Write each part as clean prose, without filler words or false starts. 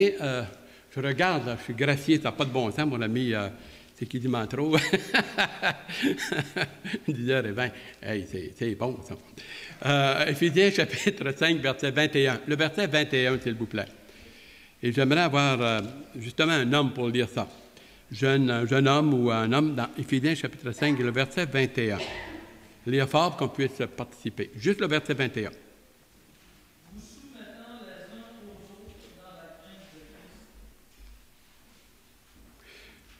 Je regarde, là, je suis gracié, ça n'a pas de bon sens, mon ami, c'est qui dit trop. 10h20, hey, c'est bon, ça. Éphésiens chapitre 5, verset 21. Le verset 21, s'il vous plaît. Et j'aimerais avoir justement un homme pour lire ça. Jeune homme ou un homme dans Éphésiens chapitre 5, le verset 21. Lire fort pour qu'on puisse participer. Juste le verset 21.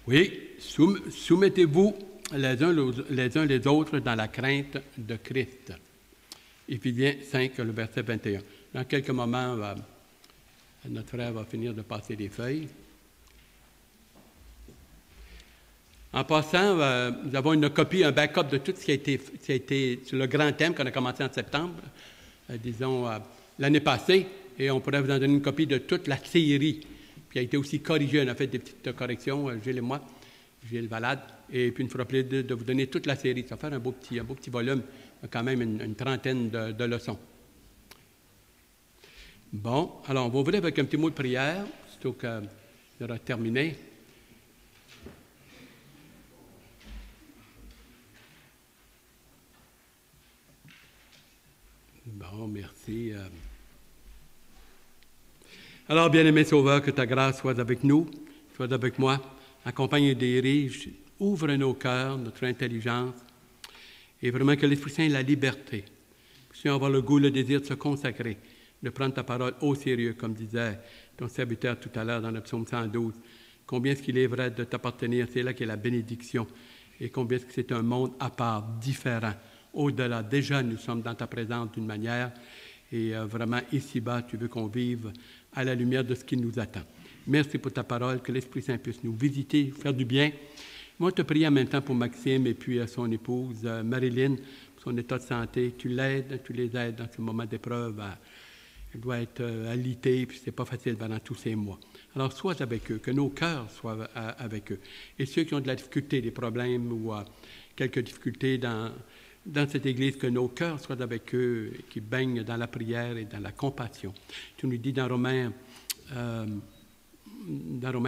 Oui, soumettez-vous les uns les autres dans la crainte de Christ. Éphésiens 5, le verset 21. Dans quelques moments, notre frère va finir de passer les feuilles. En passant, nous avons une copie, un backup de tout ce qui a été sur le grand thème qu'on a commencé en septembre, disons l'année passée, et on pourrait vous en donner une copie de toute la série, qui a été aussi corrigée. On a fait des petites corrections, Gilles et moi, Gilles Valade, et puis il nous fera plaisir de vous donner toute la série. Ça va faire un beau petit volume, quand même une trentaine de leçons. Bon, alors on va ouvrir avec un petit mot de prière, surtout qu'on aura terminé. Bon, merci. Alors, bien-aimé Sauveur, que ta grâce soit avec nous, soit avec moi, accompagne des riches, ouvre nos cœurs, notre intelligence, et vraiment que l'Esprit Saint ait la liberté. Puissions avoir le goût, le désir de se consacrer, de prendre ta parole au sérieux, comme disait ton serviteur tout à l'heure dans le psaume 112. Combien est-ce qu'il est vrai de t'appartenir, c'est là qu'est la bénédiction, et combien est-ce que c'est un monde à part, différent, au-delà. Déjà, nous sommes dans ta présence d'une manière, et vraiment, ici-bas, tu veux qu'on vive à la lumière de ce qui nous attend. Merci pour ta parole, que l'Esprit Saint puisse nous visiter, faire du bien. Moi, je te prie en même temps pour Maxime et puis son épouse, Marilyn, pour son état de santé. Tu l'aides, tu les aides dans ce moment d'épreuve. Elle doit être alitée, puis c'est pas facile pendant tous ces mois. Alors, sois avec eux, que nos cœurs soient avec eux. Et ceux qui ont de la difficulté, des problèmes ou quelques difficultés dans cette Église, que nos cœurs soient avec eux, qui baignent dans la prière et dans la compassion. Tu nous dis dans Romains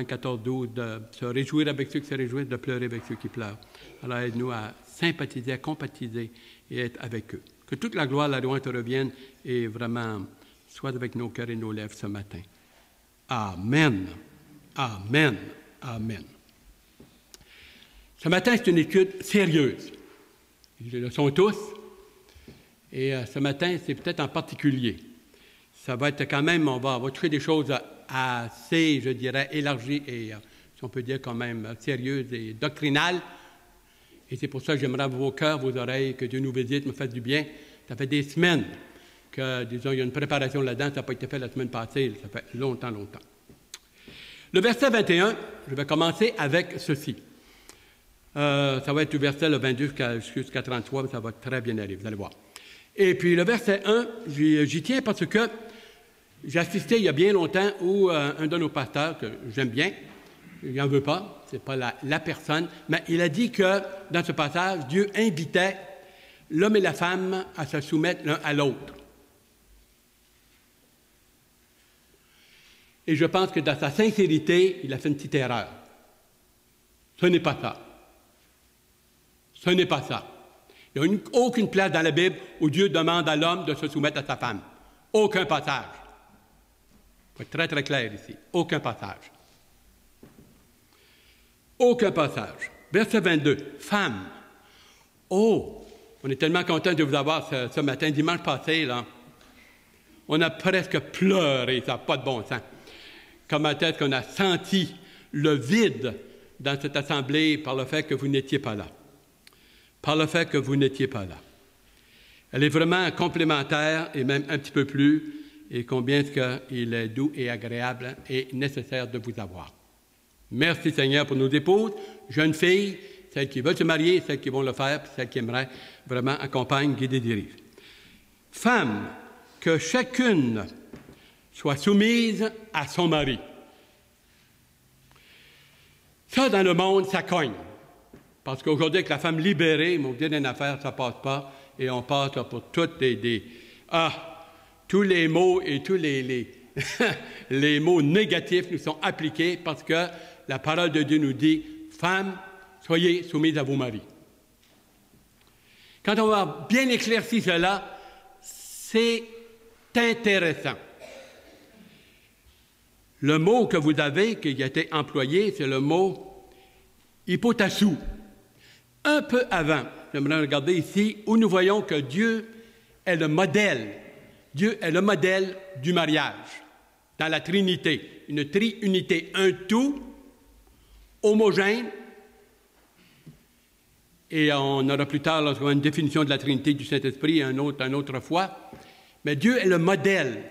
14, 12, de se réjouir avec ceux qui se réjouissent, de pleurer avec ceux qui pleurent. Alors aide-nous à sympathiser, à compatiser et être avec eux. Que toute la gloire, la louange te revienne et vraiment soit avec nos cœurs et nos lèvres ce matin. Amen. Amen. Amen. Ce matin, c'est une étude sérieuse. Ils le sont tous. Et ce matin, c'est peut-être en particulier. Ça va être quand même, on va toucher des choses assez, je dirais, élargies et, si on peut dire, quand même sérieuses et doctrinales. Et c'est pour ça que j'aimerais vos cœurs, vos oreilles, que Dieu nous visite, me fasse du bien. Ça fait des semaines que, disons, il y a une préparation là-dedans. Ça n'a pas été fait la semaine passée. Ça fait longtemps. Le verset 21, je vais commencer avec ceci. Ça va être du verset le 22 jusqu'à 33, mais ça va très bien aller, vous allez voir. Et puis le verset 1, j'y tiens parce que j'ai assisté il y a bien longtemps où un de nos pasteurs, que j'aime bien, il n'en veut pas, ce n'est pas la personne, mais il a dit que dans ce passage, Dieu invitait l'homme et la femme à se soumettre l'un à l'autre. Et je pense que dans sa sincérité, il a fait une petite erreur. Ce n'est pas ça. Ce n'est pas ça. Il n'y a aucune place dans la Bible où Dieu demande à l'homme de se soumettre à sa femme. Aucun passage. Il faut être très, très clair ici. Aucun passage. Aucun passage. Verset 22. Femme. Oh! On est tellement content de vous avoir ce matin, dimanche passé, là. On a presque pleuré, ça n'a pas de bon sens. Comment est-ce qu'on a senti le vide dans cette assemblée par le fait que vous n'étiez pas là. Par le fait que vous n'étiez pas là. Elle est vraiment complémentaire et même un petit peu plus, et combien est-ce qu'il est doux et agréable et nécessaire de vous avoir. Merci Seigneur pour nos épouses, jeunes filles, celles qui veulent se marier, celles qui vont le faire, puis celles qui aimeraient vraiment accompagner, guider, diriger. Femmes, que chacune soit soumise à son mari. Ça, dans le monde, ça cogne. Parce qu'aujourd'hui, avec la femme libérée, mon Dieu, d'une affaire, ça ne passe pas. Et on passe là, pour toutes tous les mots et tous les les mots négatifs nous sont appliqués parce que la parole de Dieu nous dit « Femmes, soyez soumises à vos maris ». Quand on va bien éclaircir cela, c'est intéressant. Le mot que vous avez, qui a été employé, c'est le mot « hypotassou ». Un peu avant, j'aimerais regarder ici, où nous voyons que Dieu est le modèle. Dieu est le modèle du mariage dans la Trinité. Une triunité, un tout homogène. Et on aura plus tard lorsqu'on a une définition de la Trinité du Saint-Esprit une autre fois. Mais Dieu est le modèle.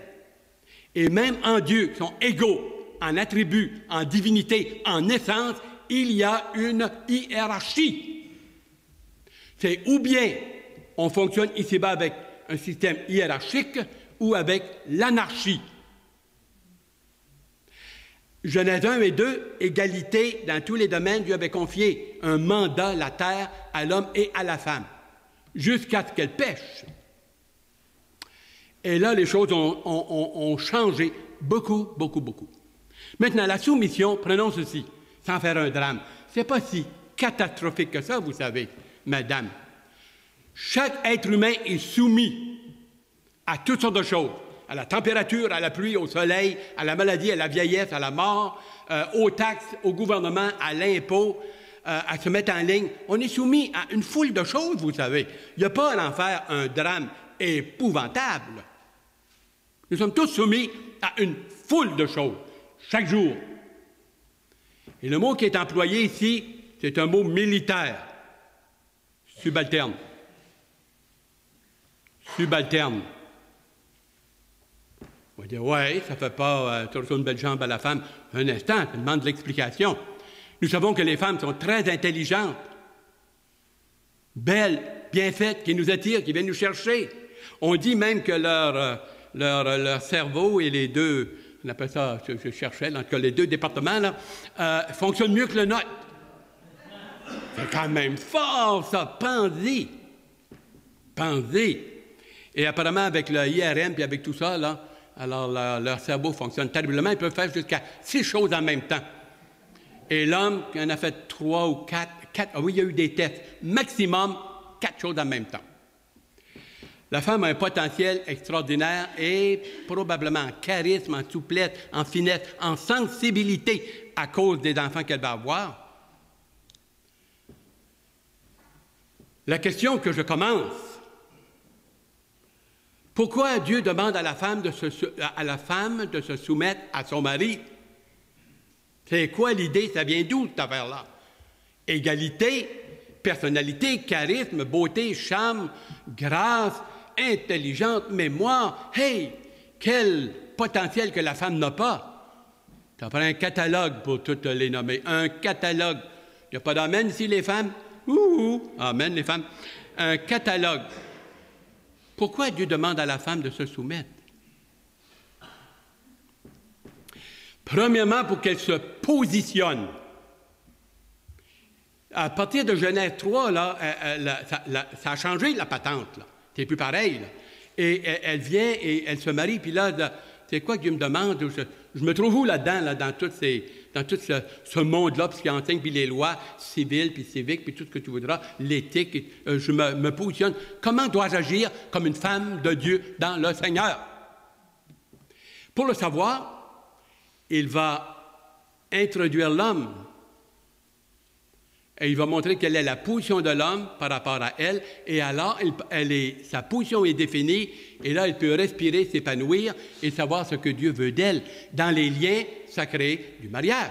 Et même en Dieu, qui sont égaux en attributs, en divinité, en essence, il y a une hiérarchie. C'est ou bien on fonctionne ici-bas avec un système hiérarchique ou avec l'anarchie. Genèse 1 et 2, égalité dans tous les domaines. Dieu avait confié un mandat, la terre, à l'homme et à la femme, jusqu'à ce qu'elle pêche. Et là, les choses ont changé beaucoup, beaucoup, beaucoup. Maintenant, la soumission, prenons ceci, sans faire un drame. Ce n'est pas si catastrophique que ça, vous savez, madame. Chaque être humain est soumis à toutes sortes de choses. À la température, à la pluie, au soleil, à la maladie, à la vieillesse, à la mort, aux taxes, au gouvernement, à l'impôt, à se mettre en ligne. On est soumis à une foule de choses, vous savez. Il n'y a pas à en faire un drame épouvantable. Nous sommes tous soumis à une foule de choses, chaque jour. Et le mot qui est employé ici, c'est un mot militaire. Subalterne. Subalterne. On va dire, oui, ça ne fait pas toujours une belle jambe à la femme. Un instant, ça demande de l'explication. Nous savons que les femmes sont très intelligentes, belles, bien faites, qui nous attirent, qui viennent nous chercher. On dit même que leur cerveau et les deux, on appelle ça, je cherchais, en tout cas les deux départements, là, fonctionnent mieux que le nôtre. C'est quand même fort, ça, pensez. Pensez. Et apparemment, avec le IRM et avec tout ça, là, alors leur cerveau fonctionne terriblement. Ils peuvent faire jusqu'à 6 choses en même temps. Et l'homme, qui en a fait 3 ou 4, oui, il y a eu des tests, maximum 4 choses en même temps. La femme a un potentiel extraordinaire et probablement en charisme, en souplesse, en finesse, en sensibilité à cause des enfants qu'elle va avoir. La question que je commence, pourquoi Dieu demande à la femme de se soumettre à son mari? C'est quoi l'idée? Ça vient d'où, cette affaire-là? Égalité, personnalité, charisme, beauté, charme, grâce, intelligente, mémoire. Hey! Quel potentiel que la femme n'a pas! Ça prend un catalogue pour toutes les nommer. Un catalogue. Il n'y a pas d'amen ici, les femmes? Amen, les femmes. Un catalogue. Pourquoi Dieu demande à la femme de se soumettre? Premièrement, pour qu'elle se positionne. À partir de Genèse 3, là, ça a changé la patente. C'est plus pareil. Là. Et elle vient et elle se marie, puis là, c'est quoi que Dieu me demande? Je me trouve où là-dedans, là, dans tout ce monde-là, puis ce qui enseigne, puis les lois civiles, puis civiques, puis tout ce que tu voudras, l'éthique. Je me positionne. Comment dois-je agir comme une femme de Dieu dans le Seigneur? Pour le savoir, il va introduire l'homme. Et il va montrer quelle est la position de l'homme par rapport à elle. Et alors, sa position est définie. Et là, elle peut respirer, s'épanouir et savoir ce que Dieu veut d'elle dans les liens sacrés du mariage.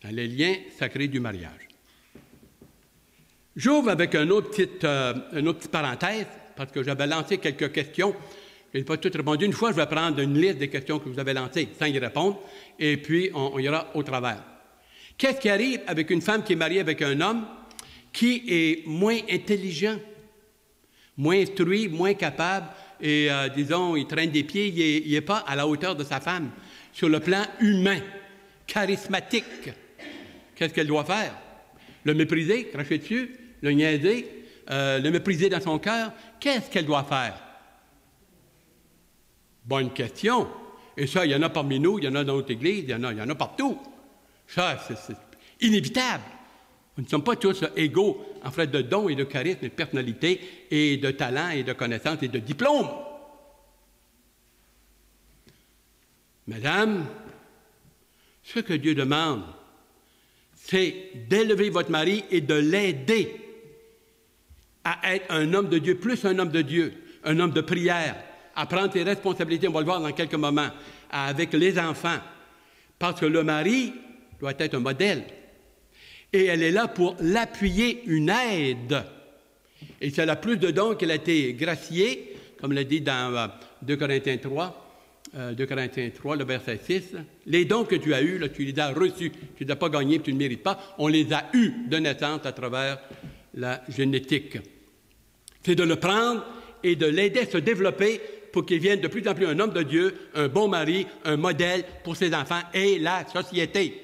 Dans les liens sacrés du mariage. J'ouvre avec une autre petite parenthèse, parce que j'avais lancé quelques questions. Je n'ai pas toutes répondu. Une fois, je vais prendre une liste des questions que vous avez lancées sans y répondre, et puis on ira au travers. Qu'est-ce qui arrive avec une femme qui est mariée avec un homme qui est moins intelligent, moins instruit, moins capable, et disons, il traîne des pieds, il n'est pas à la hauteur de sa femme, sur le plan humain, charismatique? Qu'est-ce qu'elle doit faire? Le mépriser, cracher dessus, le niaiser, le mépriser dans son cœur? Qu'est-ce qu'elle doit faire? Bonne question. Et ça, il y en a parmi nous, il y en a dans notre Église, il y en a partout. Ça, c'est inévitable. Nous ne sommes pas tous égaux en fait de dons et de charisme et de personnalité et de talent et de connaissances et de diplômes. Madame, ce que Dieu demande, c'est d'élever votre mari et de l'aider à être un homme de Dieu, plus un homme de Dieu, un homme de prière, à prendre ses responsabilités, on va le voir dans quelques moments, avec les enfants. Parce que le mari doit être un modèle. Et elle est là pour l'appuyer, une aide. Et si elle a plus de dons qu'elle a été graciée, comme l'a dit dans 2 Corinthiens 3, le verset 6, les dons que tu as eus, là, tu les as reçus. Tu ne les as pas gagnés, tu ne les mérites pas. On les a eus de naissance à travers la génétique. C'est de le prendre et de l'aider à se développer pour qu'il devienne de plus en plus un homme de Dieu, un bon mari, un modèle pour ses enfants et la société.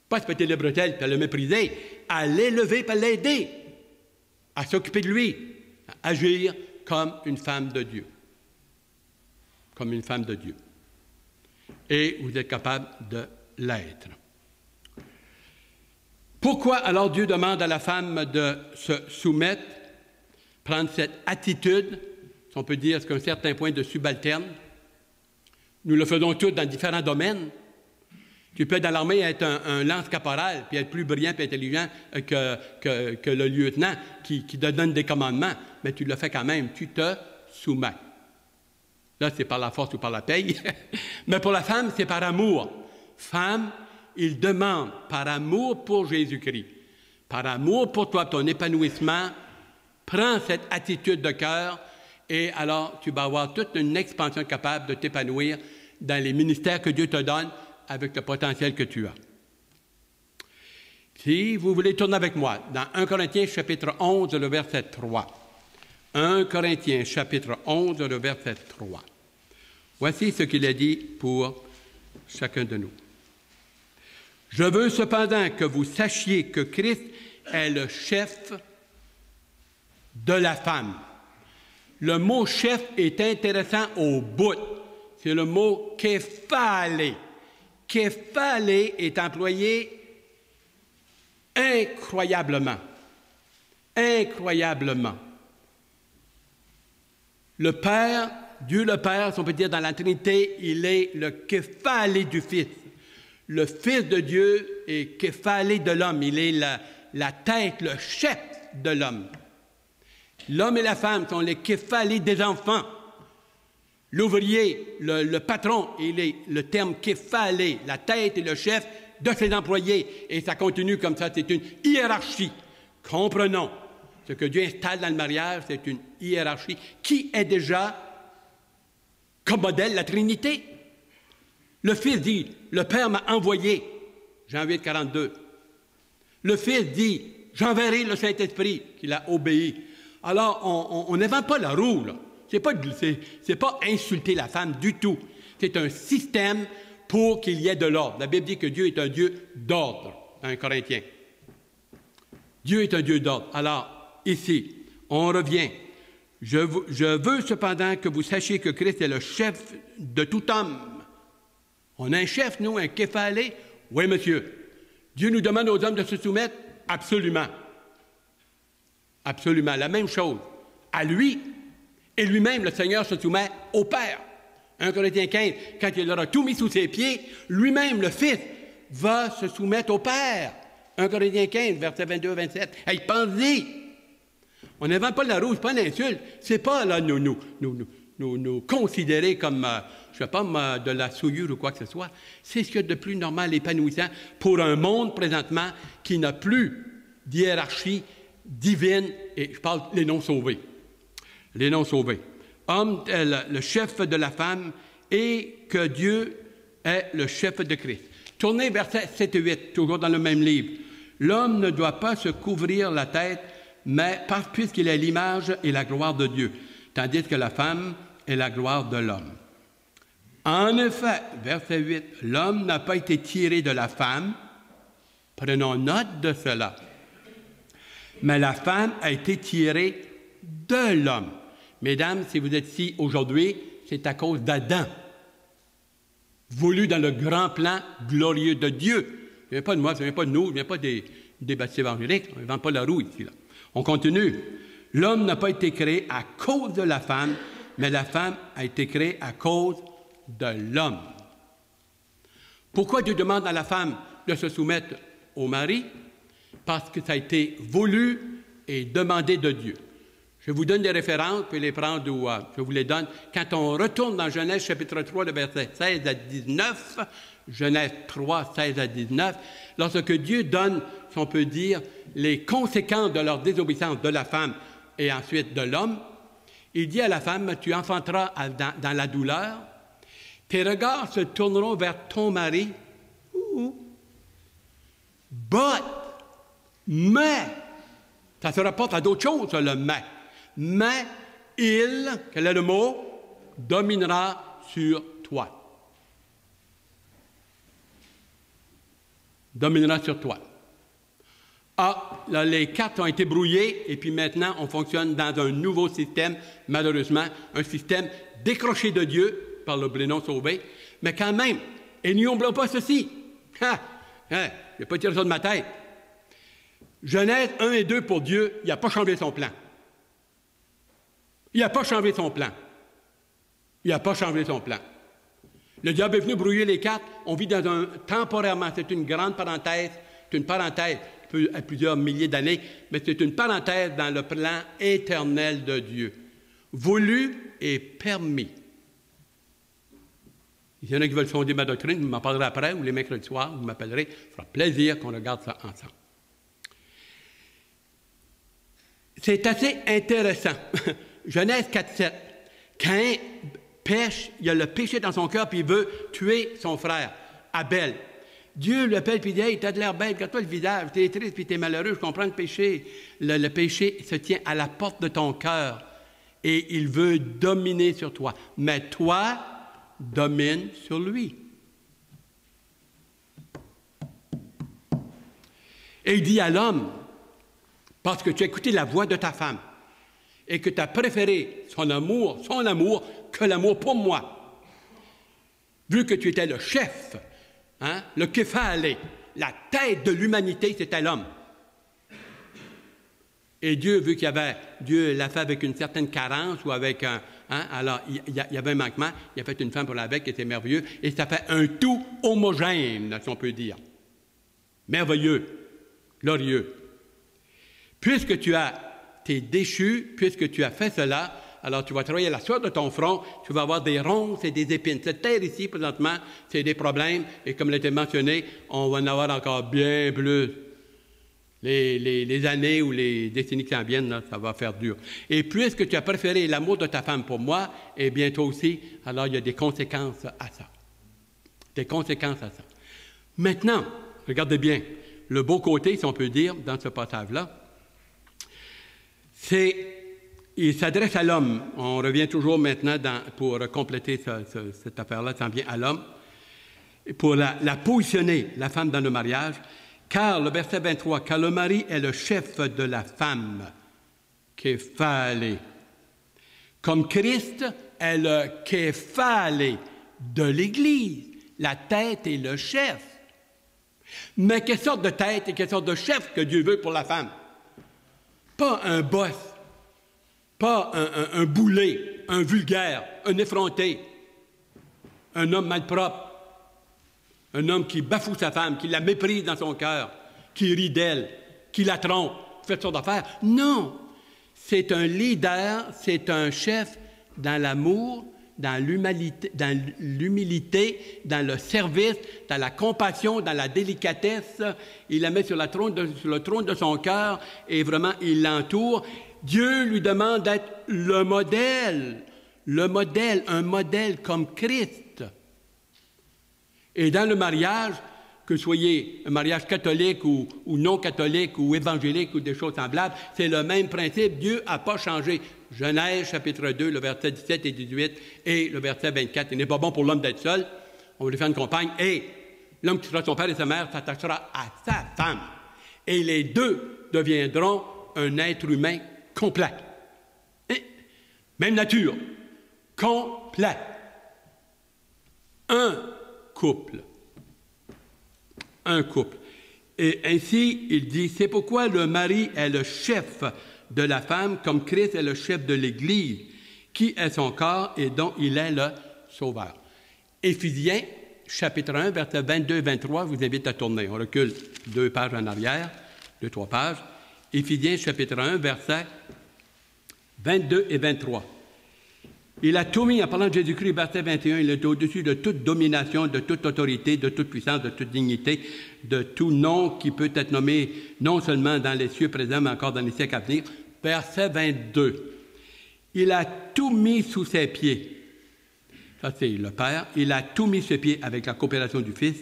Pas se péter les bretelles et à le mépriser, à l'élever et à l'aider, à s'occuper de lui, à agir comme une femme de Dieu. Comme une femme de Dieu. Et vous êtes capable de l'être. Pourquoi alors Dieu demande à la femme de se soumettre, prendre cette attitude, si on peut dire jusqu'à un certain point de subalterne? Nous le faisons tous dans différents domaines. Tu peux être dans l'armée être un lance-caporal, puis être plus brillant et intelligent que le lieutenant qui te donne des commandements, mais tu le fais quand même, tu te soumets. Là, c'est par la force ou par la paye. Mais pour la femme, c'est par amour. Femme, il demande par amour pour Jésus-Christ, par amour pour toi, ton épanouissement, prends cette attitude de cœur et alors tu vas avoir toute une expansion capable de t'épanouir dans les ministères que Dieu te donne avec le potentiel que tu as. Si vous voulez tourner avec moi dans 1 Corinthiens chapitre 11, le verset 3. 1 Corinthiens, chapitre 11, le verset 3. Voici ce qu'il a dit pour chacun de nous. « Je veux cependant que vous sachiez que Christ est le chef de la femme. » Le mot « chef » est intéressant au bout. C'est le mot « képhale ». « Képhale » est employé incroyablement. Incroyablement. Le Père, Dieu le Père, si on peut dire dans la Trinité, il est le képhale du Fils. Le Fils de Dieu est képhale de l'homme. Il est la tête, le chef de l'homme. L'homme et la femme sont les képhale des enfants. L'ouvrier, le patron, il est le terme képhale, la tête et le chef de ses employés. Et ça continue comme ça, c'est une hiérarchie. Comprenons. Ce que Dieu installe dans le mariage, c'est une hiérarchie qui est déjà comme modèle la Trinité. Le Fils dit, le Père m'a envoyé, Jean 8, 42. Le Fils dit, j'enverrai le Saint-Esprit, qu'il a obéi. Alors, on n'invente pas la roue, là. C'est pas insulter la femme du tout. C'est un système pour qu'il y ait de l'ordre. La Bible dit que Dieu est un Dieu d'ordre, dans 1 Corinthiens. Dieu est un Dieu d'ordre. Alors, ici, on revient. Je veux cependant que vous sachiez que Christ est le chef de tout homme. On a un chef, nous, un képhale? Oui, monsieur. Dieu nous demande aux hommes de se soumettre? Absolument. Absolument. La même chose. À lui, et lui-même, le Seigneur se soumet au Père. 1 Corinthiens 15, quand il aura tout mis sous ses pieds, lui-même, le Fils, va se soumettre au Père. 1 Corinthiens 15, versets 22 à 27. Hey, pensez! On n'invente pas la roue, c'est pas l'insulte. C'est pas là nous considérer comme, je sais pas, de la souillure ou quoi que ce soit. C'est ce qu'il y a de plus normal et épanouissant pour un monde présentement qui n'a plus d'hiérarchie divine, et je parle des non-sauvés. Les non-sauvés. Homme est le chef de la femme et que Dieu est le chef de Christ. Tournez versets 7 et 8, toujours dans le même livre. L'homme ne doit pas se couvrir la tête, mais puisqu'il est l'image et la gloire de Dieu, tandis que la femme est la gloire de l'homme. En effet, verset 8, l'homme n'a pas été tiré de la femme, prenons note de cela, mais la femme a été tirée de l'homme. Mesdames, si vous êtes ici aujourd'hui, c'est à cause d'Adam, voulu dans le grand plan glorieux de Dieu. Ça ne vient pas de moi, ça ne vient pas de nous, ça ne vient pas des baptisés évangéliques. On n'invente pas la roue ici. Là. On continue. L'homme n'a pas été créé à cause de la femme, mais la femme a été créée à cause de l'homme. Pourquoi Dieu demande à la femme de se soumettre au mari? Parce que ça a été voulu et demandé de Dieu. Je vous donne des références, vous pouvez les prendre ou je vous les donne. Quand on retourne dans Genèse chapitre 3, le verset 16 à 19, Genèse 3, 16 à 19, lorsque Dieu donne, si on peut dire, les conséquences de leur désobéissance de la femme et ensuite de l'homme, il dit à la femme, tu enfanteras dans la douleur, tes regards se tourneront vers ton mari, mais, ça se rapporte à d'autres choses, le mais il, quel est le mot? Dominera sur toi. Dominera sur toi. Ah, là, les cartes ont été brouillées et puis maintenant, on fonctionne dans un nouveau système, malheureusement, un système décroché de Dieu par le blé non sauvé, mais quand même, et n'oublions pas ceci. Je ne vais pas tirer ça de ma tête. Genèse 1 et 2 pour Dieu, il n'a pas changé son plan. Il n'a pas changé son plan. Il n'a pas changé son plan. Le diable est venu brouiller les cartes. On vit dans un temporairement, c'est une grande parenthèse, c'est une parenthèse qui peut être plusieurs milliers d'années, mais c'est une parenthèse dans le plan éternel de Dieu. Voulu et permis. Il y en a qui veulent sonder ma doctrine, vous m'en parlerez après, ou les mercredis soirs, vous m'appellerez. Ça fera plaisir qu'on regarde ça ensemble. C'est assez intéressant. Genèse 4,7. Caïn pêche, il a le péché dans son cœur, puis il veut tuer son frère, Abel. Dieu l'appelle, puis il dit, hey, t'as de l'air bête, regarde-toi le visage, t'es triste, puis t'es malheureux, je comprends le péché. Le péché se tient à la porte de ton cœur, et il veut dominer sur toi. Mais toi, domine sur lui. Et il dit à l'homme, parce que tu as écouté la voix de ta femme et que tu as préféré son amour que l'amour pour moi. Vu que tu étais le chef, le képhale, la tête de l'humanité, c'était l'homme. Et Dieu, vu Dieu l'a fait avec une certaine carence ou avec alors il y avait un manquement, il a fait une femme pour la bec qui était merveilleux, et ça fait un tout homogène, si on peut dire. Merveilleux, glorieux. Puisque t'es déchu, puisque tu as fait cela, alors tu vas travailler à la sueur de ton front, tu vas avoir des ronces et des épines. Cette terre ici, présentement, c'est des problèmes, et comme l'a été mentionné, on va en avoir encore bien plus. Les années ou les décennies qui s'en viennent, là, ça va faire dur. Et puisque tu as préféré l'amour de ta femme pour moi, et bien toi aussi, alors il y a des conséquences à ça. Des conséquences à ça. Maintenant, regardez bien, le beau côté, si on peut dire, dans ce passage-là, il s'adresse à l'homme. On revient toujours maintenant pour compléter cette affaire-là, ça en vient à l'homme, pour la positionner, la femme, dans le mariage, car, le verset 23, car le mari est le chef de la femme, képhale. Comme Christ est le képhale de l'Église, la tête et le chef. Mais quelle sorte de tête et quelle sorte de chef que Dieu veut pour la femme? Pas un boss, pas un boulet, un vulgaire, un effronté, un homme malpropre, un homme qui bafoue sa femme, qui la méprise dans son cœur, qui rit d'elle, qui la trompe, qui fait toutes sortes d'affaires. Non, c'est un leader, c'est un chef dans l'amour, dans l'humilité, dans le service, dans la compassion, dans la délicatesse. Il la met sur le trône de son cœur et vraiment, il l'entoure. Dieu lui demande d'être le modèle, un modèle comme Christ. Et dans le mariage, que soyez un mariage catholique ou non catholique ou évangélique ou des choses semblables, c'est le même principe. Dieu n'a pas changé. Genèse, chapitre 2, le verset 17 et 18 et le verset 24. Il n'est pas bon pour l'homme d'être seul. On va lui faire une compagne. Et l'homme qui sera son père et sa mère s'attachera à sa femme. Et les deux deviendront un être humain complet. Et même nature. complet. Un couple. Un couple. Et ainsi, il dit, c'est pourquoi le mari est le chef de la femme, comme Christ est le chef de l'Église, qui est son corps et dont il est le sauveur. Éphésiens, chapitre 1, versets 22 et 23, je vous invite à tourner. On recule 2 pages en arrière, 2-3 pages. Éphésiens, chapitre 1, versets 22 et 23. Il a tout mis, en parlant de Jésus-Christ, verset 21, il est au-dessus de toute domination, de toute autorité, de toute puissance, de toute dignité, de tout nom qui peut être nommé non seulement dans les cieux présents, mais encore dans les siècles à venir. Verset 22. Il a tout mis sous ses pieds. Ça, c'est le Père. Il a tout mis sous ses pieds avec la coopération du Fils.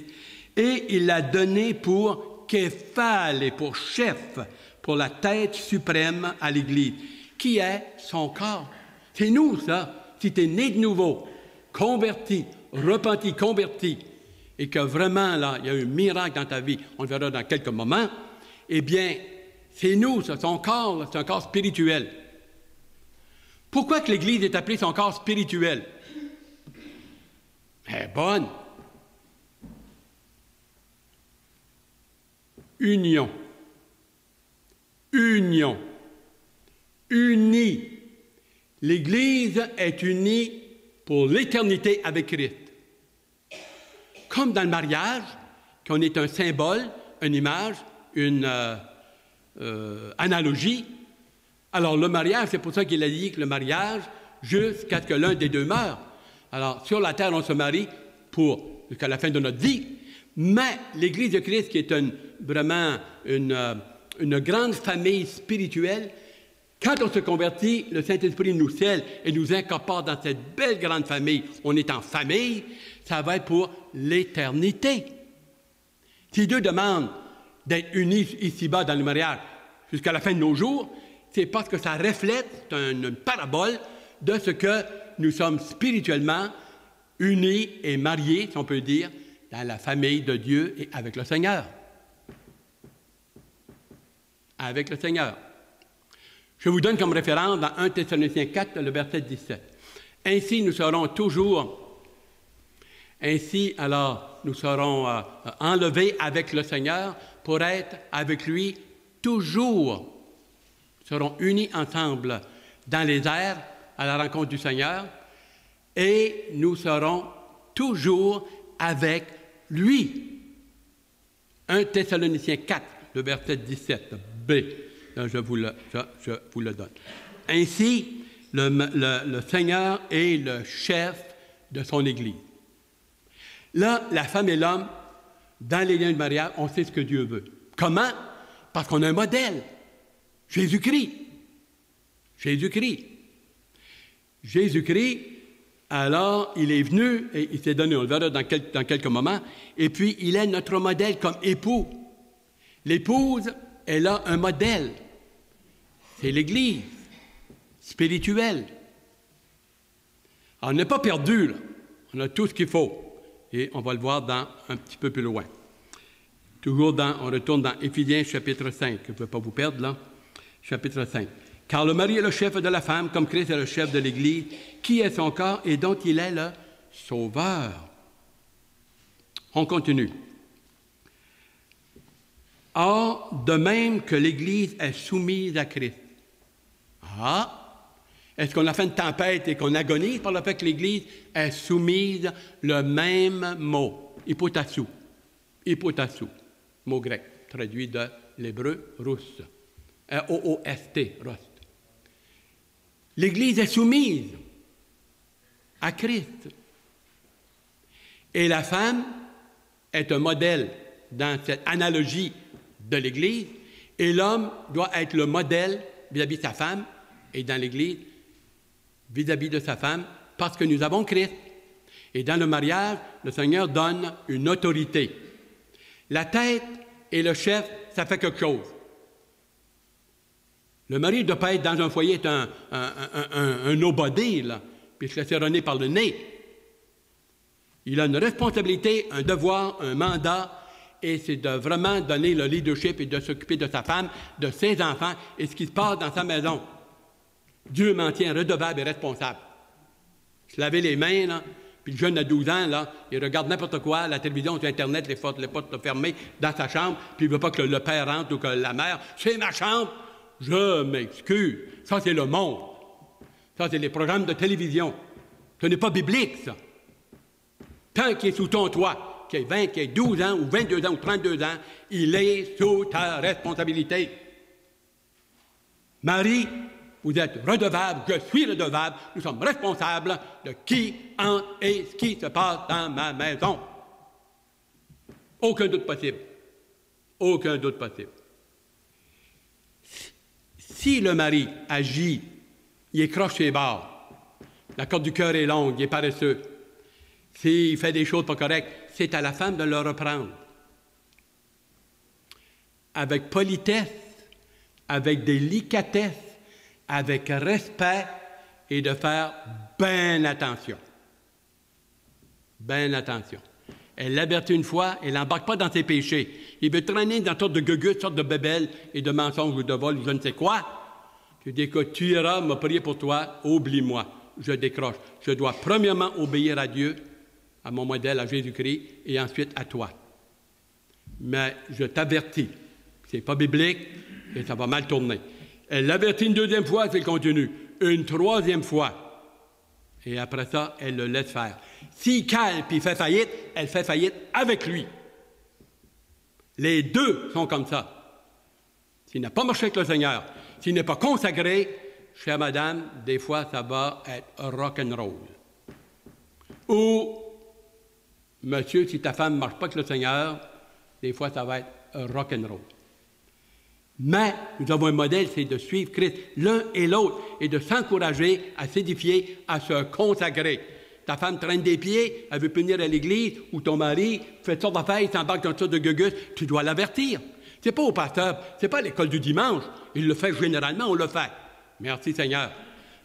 Et il l'a donné pour képhale et pour chef, pour la tête suprême à l'Église, qui est son corps. C'est nous, ça. Si tu es né de nouveau, converti, repenti, converti, et que vraiment, là, il y a eu un miracle dans ta vie, on le verra dans quelques moments, eh bien, c'est nous, ça, son corps, là, c'est un corps spirituel. Pourquoi que l'Église est appelée son corps spirituel? Elle est bonne. Union. Union. Unie. L'Église est unie pour l'éternité avec Christ. Comme dans le mariage, qu'on est un symbole, une image, une analogie. Alors, le mariage, c'est pour ça qu'il a dit que le mariage, jusqu'à ce que l'un des deux meure. Alors, sur la terre, on se marie jusqu'à la fin de notre vie. Mais l'Église de Christ, qui est vraiment une grande famille spirituelle, quand on se convertit, le Saint-Esprit nous scelle et nous incorpore dans cette belle grande famille. On est en famille, ça va être pour l'éternité. Si Dieu demande d'être unis ici-bas dans le mariage jusqu'à la fin de nos jours, c'est parce que ça reflète, c'est une parabole de ce que nous sommes spirituellement unis et mariés, si on peut dire, dans la famille de Dieu et avec le Seigneur. Avec le Seigneur. Je vous donne comme référence dans 1 Thessaloniciens 4, le verset 17. Ainsi, nous serons toujours, nous serons enlevés avec le Seigneur pour être avec lui toujours. Nous serons unis ensemble dans les airs à la rencontre du Seigneur et nous serons toujours avec lui. 1 Thessaloniciens 4, le verset 17, B. Là, je vous le donne. Ainsi, le Seigneur est le chef de son Église. Là, la femme et l'homme, dans les liens de mariage, on sait ce que Dieu veut. Comment? Parce qu'on a un modèle. Jésus-Christ. Jésus-Christ. Jésus-Christ, alors, il est venu et il s'est donné, on le verra dans quelques moments, et puis il est notre modèle comme époux. L'épouse, elle a un modèle. C'est l'Église spirituelle. Alors, on n'est pas perdu, là. On a tout ce qu'il faut. Et on va le voir un petit peu plus loin. On retourne dans Éphésiens chapitre 5. Je ne veux pas vous perdre, là. Chapitre 5. Car le mari est le chef de la femme, comme Christ est le chef de l'Église, qui est son corps et dont il est le sauveur. On continue. Or, de même que l'Église est soumise à Christ. Ah! Est-ce qu'on a fait une tempête et qu'on agonise par le fait que l'Église est soumise, le même mot, hypotassou. Hypotassou, mot grec, traduit de l'hébreu rousse. R-O-O-S-T, rost. L'Église est soumise à Christ. Et la femme est un modèle dans cette analogie de l'Église, et l'homme doit être le modèle vis-à-vis de sa femme, et dans l'Église, vis-à-vis de sa femme, parce que nous avons Christ. Et dans le mariage, le Seigneur donne une autorité. La tête et le chef, ça fait quelque chose. Le mari ne doit pas être dans un foyer, être un nobody, là, puis se laisser runner par le nez. Il a une responsabilité, un devoir, un mandat, et c'est de vraiment donner le leadership et de s'occuper de sa femme, de ses enfants et ce qui se passe dans sa maison. Dieu m'en tient redevable et responsable. se laver les mains, là, puis le jeune à 12 ans, là, il regarde n'importe quoi, la télévision, sur Internet, les portes fermées dans sa chambre, puis il ne veut pas que le père rentre ou que la mère. C'est ma chambre! Je m'excuse. Ça, c'est le monde. Ça, c'est les programmes de télévision. Ce n'est pas biblique, ça. Tant qu'il est sous ton toit, qu'il ait 20, qu'il ait 12 ans, ou 22 ans, ou 32 ans, il est sous ta responsabilité. Marie, vous êtes redevable, je suis redevable, nous sommes responsables de qui entre et ce qui se passe dans ma maison. Aucun doute possible. Aucun doute possible. Si le mari agit, il écroche ses bords, la corde du cœur est longue, il est paresseux, s'il fait des choses pas correctes, c'est à la femme de le reprendre. Avec politesse, avec délicatesse, avec respect et de faire bien attention. Bien attention. Elle l'avertit une fois, elle n'embarque pas dans ses péchés. Il veut traîner dans sorte de gugus, sorte de bébelles et de mensonges ou de vols ou je ne sais quoi. Tu dis que tu iras me prier pour toi, oublie-moi. Je décroche. Je dois premièrement obéir à Dieu, à mon modèle, à Jésus-Christ, et ensuite à toi. Mais je t'avertis, c'est pas biblique et ça va mal tourner. Elle l'avertit une deuxième fois, c'est continue. Une troisième fois. Et après ça, elle le laisse faire. S'il cale puis fait faillite, elle fait faillite avec lui. Les deux sont comme ça. S'il n'a pas marché avec le Seigneur, s'il n'est pas consacré, chère madame, des fois, ça va être rock'n'roll. Ou, monsieur, si ta femme ne marche pas avec le Seigneur, des fois, ça va être rock'n'roll. Mais nous avons un modèle, c'est de suivre Christ, l'un et l'autre, et de s'encourager à s'édifier, à se consacrer. Ta femme traîne des pieds, elle veut punir à l'église, ou ton mari fait sorte d'affaires, il s'embarque dans une sorte de gugus, tu dois l'avertir. C'est pas au pasteur, c'est pas à l'école du dimanche. Il le fait généralement, on le fait. Merci Seigneur.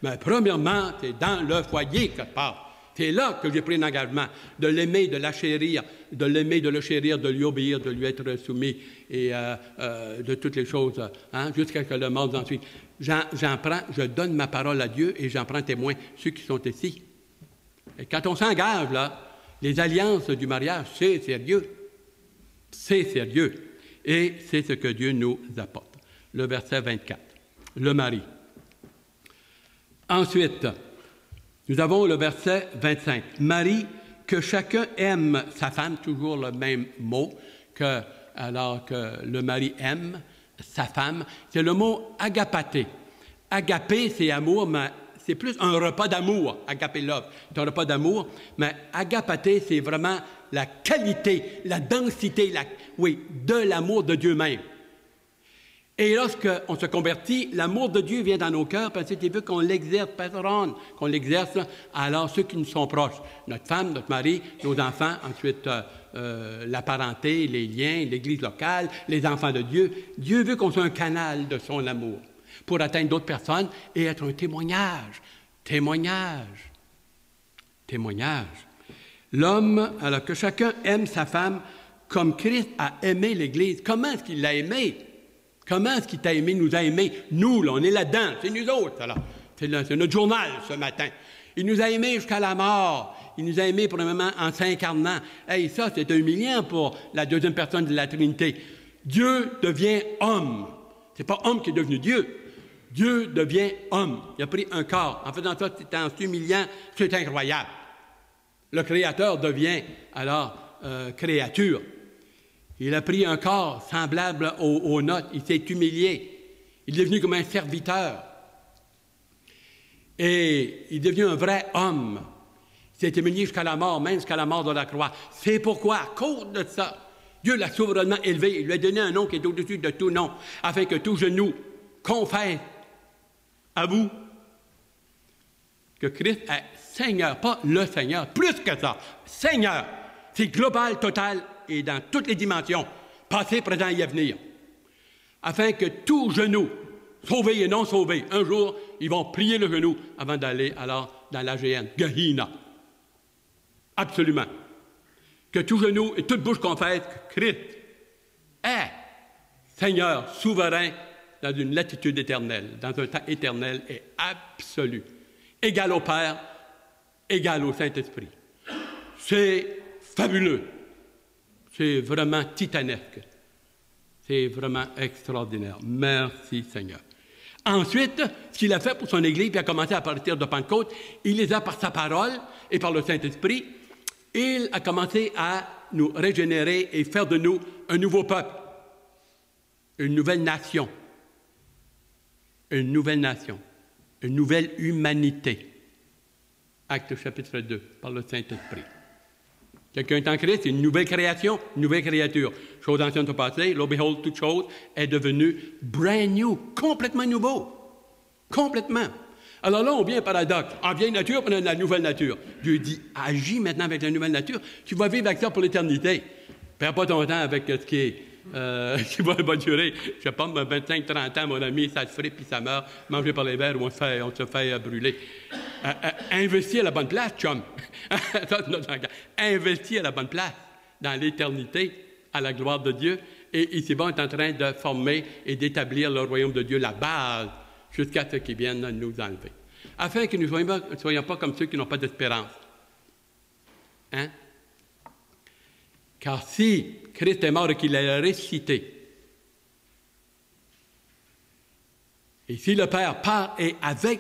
Mais premièrement, c'est dans le foyer que ça se passe. C'est là que j'ai pris un engagement de l'aimer, de la chérir, de l'aimer, de le chérir, de lui obéir, de lui être soumis et de toutes les choses, jusqu'à ce que le monde ensuite. Je donne ma parole à Dieu et j'en prends témoin ceux qui sont ici. Et quand on s'engage, là, les alliances du mariage, c'est sérieux. C'est sérieux. Et c'est ce que Dieu nous apporte. Le verset 24. Le mari. Ensuite, nous avons le verset 25. Marie, que chacun aime sa femme, toujours le même mot, alors que le mari aime sa femme. C'est le mot agapaté. Agapé, c'est amour, mais c'est plus un repas d'amour. Agapé love, c'est un repas d'amour. Mais agapaté, c'est vraiment la qualité, la densité, de l'amour de Dieu même. Et lorsqu'on se convertit, l'amour de Dieu vient dans nos cœurs parce qu'il veut qu'on l'exerce, patronne, qu'on l'exerce alors ceux qui nous sont proches, notre femme, notre mari, nos enfants, ensuite la parenté, les liens, l'Église locale, les enfants de Dieu. Dieu veut qu'on soit un canal de son amour pour atteindre d'autres personnes et être un témoignage. Témoignage. Témoignage. L'homme, alors que chacun aime sa femme comme Christ a aimé l'Église. Comment est-ce qu'il l'a aimée? Comment est-ce qu'il t'a aimé, nous a aimés? Nous, là, on est là-dedans, c'est nous autres, là. C'est notre journal ce matin. Il nous a aimés jusqu'à la mort. Il nous a aimés premièrement en s'incarnant. Hey, ça, c'est humiliant pour la deuxième personne de la Trinité. Dieu devient homme. C'est pas homme qui est devenu Dieu. Dieu devient homme. Il a pris un corps. En faisant ça, c'est en s'humiliant, c'est incroyable. Le Créateur devient alors créature. Il a pris un corps semblable aux nôtres. Il s'est humilié. Il est devenu comme un serviteur. Et il est devenu un vrai homme. Il s'est humilié jusqu'à la mort, même jusqu'à la mort de la croix. C'est pourquoi, à cause de ça, Dieu l'a souverainement élevé. Il lui a donné un nom qui est au-dessus de tout nom, afin que tout genou confesse à vous que Christ est Seigneur, pas le Seigneur, plus que ça. Seigneur, c'est global, total, et dans toutes les dimensions, passé, présent et à venir, afin que tout genou, sauvé et non sauvé, un jour, ils vont plier le genou avant d'aller alors dans la géhenne, Gehenna. Absolument. Que tout genou et toute bouche confesse que Christ est Seigneur, souverain, dans une latitude éternelle, dans un temps éternel et absolu, égal au Père, égale au Saint-Esprit. C'est fabuleux. C'est vraiment titanesque. C'est vraiment extraordinaire. Merci Seigneur. Ensuite, ce qu'il a fait pour son Église, puis a commencé à partir de Pentecôte, il les a par sa parole et par le Saint-Esprit. Il a commencé à nous régénérer et faire de nous un nouveau peuple, une nouvelle nation, une nouvelle nation, une nouvelle humanité. Acte chapitre 2, par le Saint-Esprit. Quelqu'un est en Christ, c'est une nouvelle création, une nouvelle créature. Chose ancienne sont passées, lo behold, toute chose est devenue brand new, complètement nouveau. Complètement. Alors là, on vient un paradoxe. En vieille nature, on a la nouvelle nature. Dieu dit, agis maintenant avec la nouvelle nature. Tu vas vivre avec ça pour l'éternité. Perds pas ton temps avec ce qui est... qui va durer, je sais pas, 25-30 ans, mon ami, ça se fripe puis ça meurt, mangé par les vers ou on se fait brûler. Investis à la bonne place, chum. Investis à la bonne place, dans l'éternité, à la gloire de Dieu. Et ici-bas, on est en train de former et d'établir le royaume de Dieu, la base, jusqu'à ce qu'ils viennent nous enlever. Afin que nous ne soyons pas comme ceux qui n'ont pas d'espérance. Hein? Car si Christ est mort et qu'il est ressuscité, et si le Père part et avec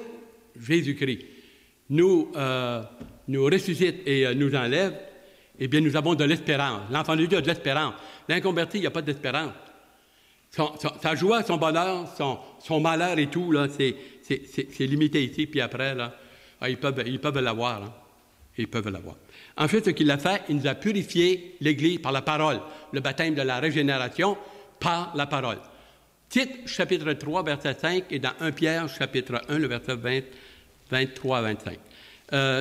Jésus-Christ nous ressuscite et nous enlève, eh bien, nous avons de l'espérance. L'enfant de Dieu a de l'espérance. L'inconverti, il n'y a pas d'espérance. Sa joie, son bonheur, son malheur et tout, là, c'est limité ici, puis après, là, ils peuvent l'avoir. Hein. Ils peuvent l'avoir. Ensuite, ce qu'il a fait, il nous a purifié l'Église par la parole. Le baptême de la régénération par la parole. Tite, chapitre 3, verset 5, et dans 1 Pierre, chapitre 1, le verset 23 à 25.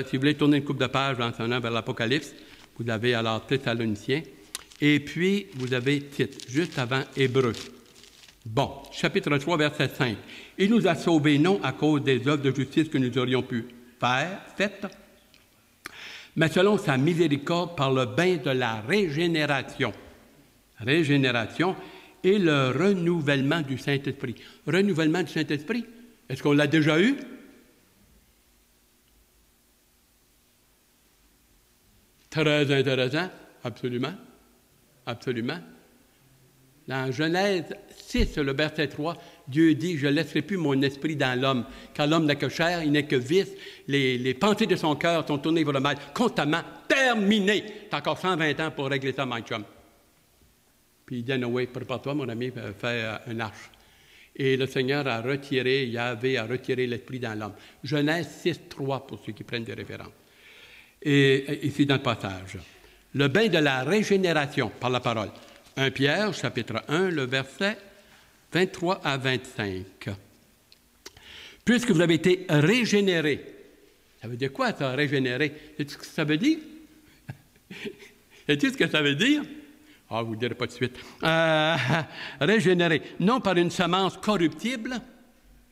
Si vous voulez tourner une couple de pages en s'en allant vers l'Apocalypse, vous avez alors Thessaloniciens, et puis vous avez Tite, juste avant Hébreux. Bon, chapitre 3, verset 5. Il nous a sauvés non à cause des œuvres de justice que nous aurions pu faites, mais selon sa miséricorde par le bain de la régénération. Régénération et le renouvellement du Saint-Esprit. Renouvellement du Saint-Esprit, est-ce qu'on l'a déjà eu? Très intéressant, absolument, absolument. Dans Genèse 6, le verset 3, Dieu dit, « Je ne laisserai plus mon esprit dans l'homme, car l'homme n'a que chair, il n'est que vice, les pensées de son cœur sont tournées vers le mal, constamment, terminé. C'est encore 120 ans pour régler ça, my chum. » Puis il dit, « Noé, prépare-toi, mon ami, fais une arche. » Et le Seigneur a retiré, Yahvé a retiré l'esprit dans l'homme. Genèse 6, 3, pour ceux qui prennent des références. Et ici, dans le passage. Le bain de la régénération par la parole. 1 Pierre, chapitre 1, le verset 23 à 25. Puisque vous avez été régénérés. Ça veut dire quoi, ça, régénérer? Sais-tu ce que ça veut dire? Sais-tu ce que ça veut dire? Ah, vous ne direz pas de suite. Régénérer, non par une semence corruptible,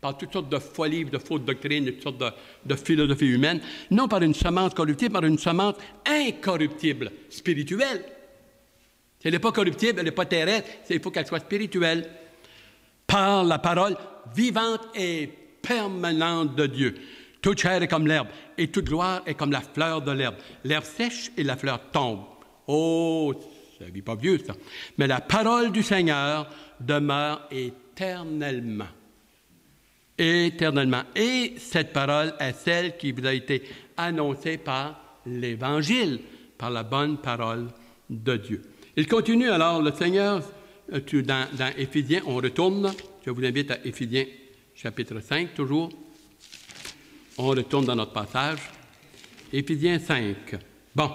par toutes sortes de folies, de fausses doctrines, toutes sortes de philosophies humaines, non par une semence corruptible, par une semence incorruptible, spirituelle. Si elle n'est pas corruptible, elle n'est pas terrestre, il faut qu'elle soit spirituelle. Par la parole vivante et permanente de Dieu. Toute chair est comme l'herbe, et toute gloire est comme la fleur de l'herbe. L'herbe sèche et la fleur tombe. Oh, ça ne vit pas vieux, ça. Mais la parole du Seigneur demeure éternellement. Éternellement. Et cette parole est celle qui vous a été annoncée par l'Évangile, par la bonne parole de Dieu. Il continue alors, le Seigneur, dans Éphésiens, on retourne, je vous invite à Éphésiens chapitre 5, toujours. On retourne dans notre passage. Éphésiens 5. Bon,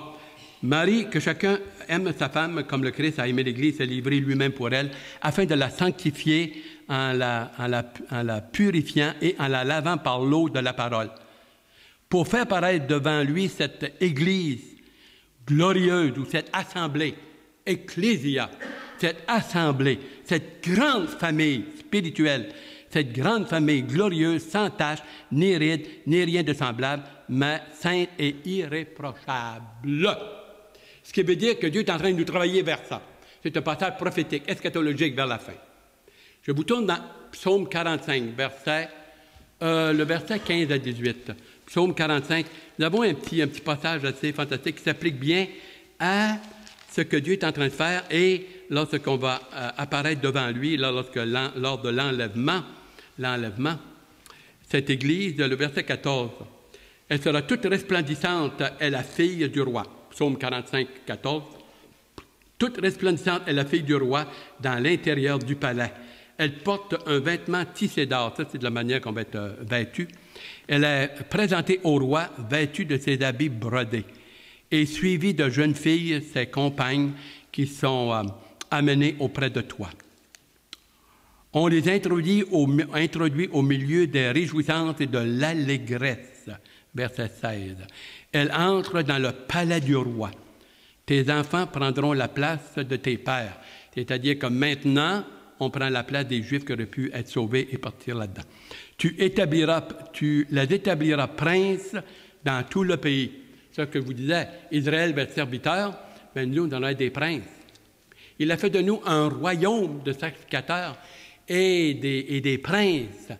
Marie, que chacun aime sa femme comme le Christ a aimé l'Église, s'est livré lui-même pour elle, afin de la sanctifier en la purifiant et en la lavant par l'eau de la parole, pour faire paraître devant lui cette Église glorieuse ou cette assemblée, ecclésia, cette assemblée, cette grande famille spirituelle, cette grande famille glorieuse, sans tache, ni ride, ni rien de semblable, mais sainte et irréprochable. Ce qui veut dire que Dieu est en train de nous travailler vers ça. C'est un passage prophétique, eschatologique vers la fin. Je vous tourne dans Psaume 45, le verset 15 à 18. Psaume 45, nous avons un petit passage assez fantastique qui s'applique bien à ce que Dieu est en train de faire et lorsqu'on va apparaître devant lui, lors de l'enlèvement, cette Église, le verset 14, « Elle sera toute resplendissante, est la fille du roi. » Psaume 45, 14. « Toute resplendissante est la fille du roi dans l'intérieur du palais. Elle porte un vêtement tissé d'or. » Ça, c'est de la manière qu'on va être vêtu. Elle est présentée au roi vêtue de ses habits brodés et suivie de jeunes filles, ses compagnes, qui sont amenées auprès de toi. On les introduit au milieu des réjouissances et de l'allégresse. Verset 16. Elle entre dans le palais du roi. Tes enfants prendront la place de tes pères. C'est-à-dire que maintenant, on prend la place des Juifs qui auraient pu être sauvés et partir là-dedans. Tu les établiras princes dans tout le pays. C'est ce que je vous disais, Israël va être serviteur, mais nous, on a des princes. Il a fait de nous un royaume de sacrificateurs et des princes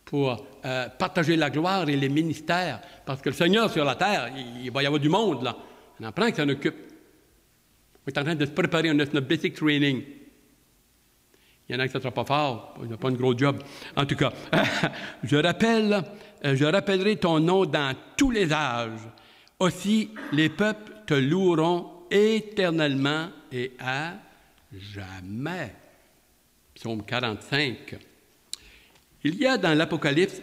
pour partager la gloire et les ministères. Parce que le Seigneur sur la terre, il va y avoir du monde, là. On en prend qui s'en occupe. On est en train de se préparer, on a notre basic training. Il y en a qui ne sera pas fort, il n'y a pas un gros job. En tout cas, je rappellerai ton nom dans tous les âges. Aussi, les peuples te loueront éternellement et à jamais. Psaume 45. Il y a dans l'Apocalypse,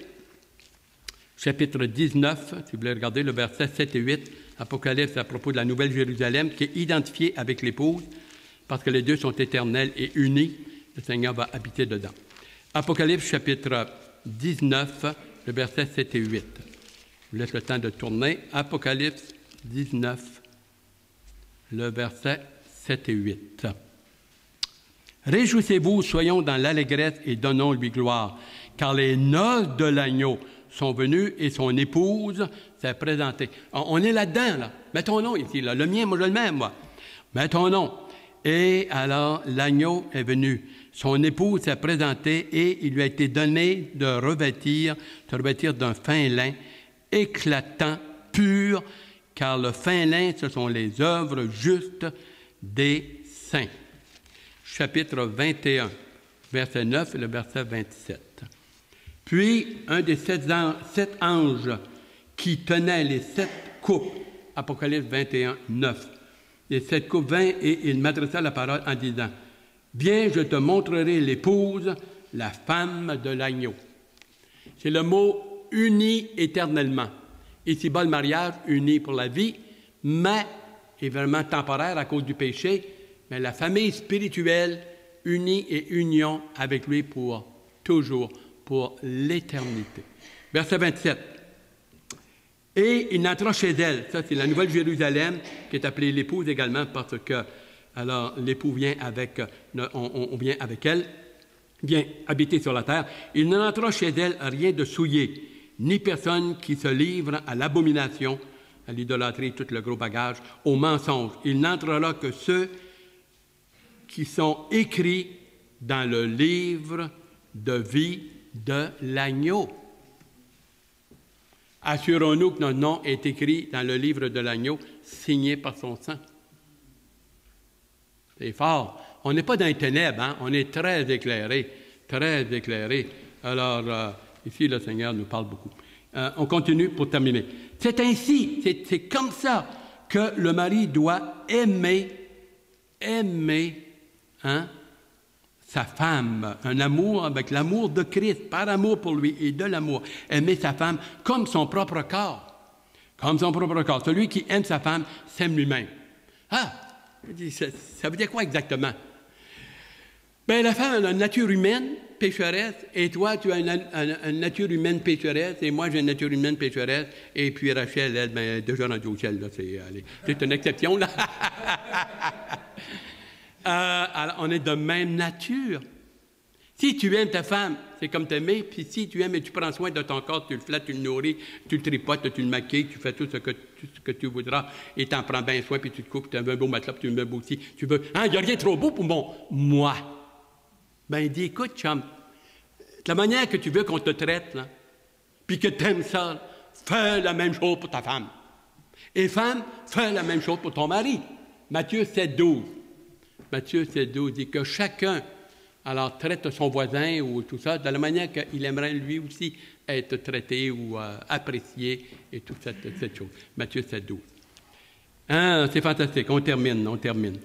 chapitre 19, si vous voulez regarder le verset 7 et 8, Apocalypse à propos de la Nouvelle Jérusalem, qui est identifié avec l'épouse, parce que les deux sont éternels et unis. Le Seigneur va habiter dedans. Apocalypse, chapitre 19, le verset 7 et 8. Je vous laisse le temps de tourner. Apocalypse 19, le verset 7 et 8. Réjouissez-vous, soyons dans l'allégresse et donnons-lui gloire, car les noces de l'agneau sont venues et son épouse s'est présentée. On est là-dedans, là. Mets ton nom ici, là. Le mien, moi, je le mets, moi. Mets ton nom. Et alors, l'agneau est venu. Son épouse s'est présentée et il lui a été donné de se revêtir d'un fin lin éclatant, pur, car le fin lin, ce sont les œuvres justes des saints. Chapitre 21, verset 9 et le verset 27. Puis, un des sept anges qui tenait les 7 coupes, Apocalypse 21, 9, les 7 coupes vint et il m'adressa la parole en disant, « Viens, je te montrerai l'épouse, la femme de l'agneau. » C'est le mot « uni éternellement ». Ici-bas, le mariage, uni pour la vie, mais est vraiment temporaire à cause du péché, mais la famille spirituelle, unie et union avec lui pour toujours, pour l'éternité. Verset 27. Et il entra chez elle. Ça, c'est la Nouvelle Jérusalem, qui est appelée l'épouse également, parce que, alors, l'époux vient avec, on vient avec elle, vient habiter sur la terre. Il n'entra chez elle rien de souillé, ni personne qui se livre à l'abomination, à l'idolâtrie, tout le gros bagage, au mensonge. Il n'entrera que ceux qui sont écrits dans le livre de vie de l'agneau. Assurons-nous que notre nom est écrit dans le livre de l'agneau, signé par son sang. C'est fort. On n'est pas dans les ténèbres, hein? On est très éclairés, très éclairés. Alors, ici, le Seigneur nous parle beaucoup. On continue pour terminer. C'est ainsi, c'est comme ça que le mari doit aimer hein, sa femme, un amour avec l'amour de Christ, par amour pour lui et de l'amour. Aimer sa femme comme son propre corps. Comme son propre corps. Celui qui aime sa femme s'aime lui-même. Ah! Ça veut dire quoi exactement? Bien, la femme a une nature humaine pécheresse, et toi, tu as une nature humaine pécheresse, et moi, j'ai une nature humaine pécheresse, et puis Rachel, elle, bien, déjà rendue au ciel, là, c'est une exception, là. Alors, on est de même nature. Si tu aimes ta femme, c'est comme t'aimer, puis si tu aimes et tu prends soin de ton corps, tu le flattes, tu le nourris, tu le tripotes, tu le maquilles, tu fais tout ce que tu voudras, et tu en prends bien soin, puis tu te coupes, tu as un beau matelas, puis tu le mets beau aussi. Tu veux, il n'y a rien trop beau pour moi. Ben, il dit, écoute, chum, de la manière que tu veux qu'on te traite, là, puis que tu aimes ça, fais la même chose pour ta femme. Et femme, fais la même chose pour ton mari. Matthieu 7,12. Matthieu 7,12 dit que chacun alors traite son voisin ou tout ça de la manière qu'il aimerait lui aussi être traité ou apprécié et toute cette chose. Matthieu 7,12. Hein, c'est fantastique. On termine.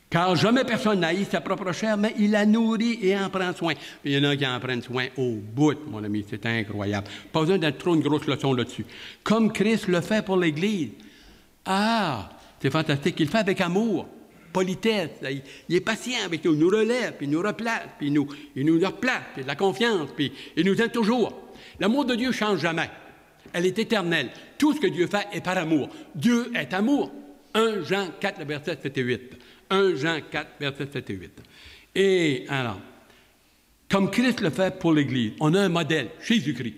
Car jamais personne n'haït sa propre chair, mais il la nourrit et en prend soin. Il y en a qui en prennent soin au bout, mon ami, c'est incroyable. Pas besoin d'être trop une grosse leçon là-dessus. Comme Christ le fait pour l'Église. Ah, c'est fantastique. Il le fait avec amour, politesse. Il est patient avec nous, il nous relève, puis il nous replace, puis il nous replace, puis de la confiance, puis il nous aime toujours. L'amour de Dieu ne change jamais. Elle est éternelle. Tout ce que Dieu fait est par amour. Dieu est amour. 1 Jean 4, verset 7 et 8. 1 Jean 4, verset 7 et 8. Et alors, comme Christ le fait pour l'Église, on a un modèle, Jésus-Christ.